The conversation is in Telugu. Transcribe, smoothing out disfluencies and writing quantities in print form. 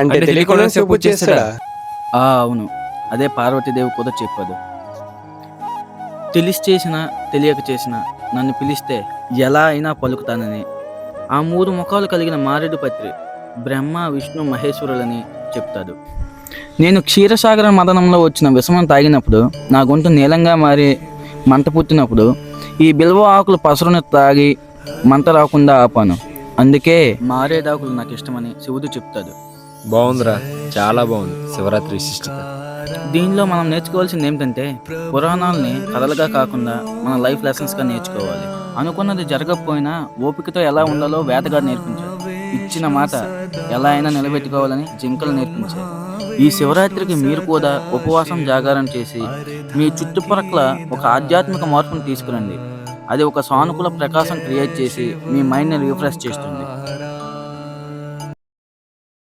అంటే తెలియకుండా పూజ చేస్తాడా? అవును, అదే పార్వతీదేవి కూడా చెప్పదు. తెలిసి చేసినా తెలియక చేసినా నన్ను పిలిస్తే ఎలా అయినా పలుకుతానని. ఆ 3 ముఖాలు కలిగిన మారేడు పత్రి బ్రహ్మ విష్ణు మహేశ్వరులని చెప్తాడు. నేను క్షీరసాగర మదనంలో వచ్చిన విషమం తాగినప్పుడు, నా గొంతు నీలంగా మారి మంట పుట్టినప్పుడు ఈ బిల్వ ఆకులు పసరుని తాగి మంట రాకుండా ఆపాను. అందుకే మారేడాకులు నాకు ఇష్టమని శివుడు చెప్తాడు. బాగుందిరా, చాలా బాగుంది శివరాత్రి విశిష్టత. దీనిలో మనం నేర్చుకోవాల్సింది ఏమిటంటే, పురాణాలని కథలుగా కాకుండా మన లైఫ్ లెసన్స్గా నేర్చుకోవాలి. అనుకున్నది జరగకపోయినా ఓపికతో ఎలా ఉండాలో వేటగాడు నేర్పించాడు. ఇచ్చిన మాట ఎలా అయినా నిలబెట్టుకోవాలని జింకలు నేర్పించాయి. ఈ శివరాత్రికి మీరు కూడా ఉపవాసం జాగారం చేసి మీ చుట్టుపక్కల ఒక ఆధ్యాత్మిక మార్పును తీసుకురండి. అది ఒక సానుకూల ప్రకాశం క్రియేట్ చేసి మీ మైండ్ని రిఫ్రెష్ చేస్తుంది.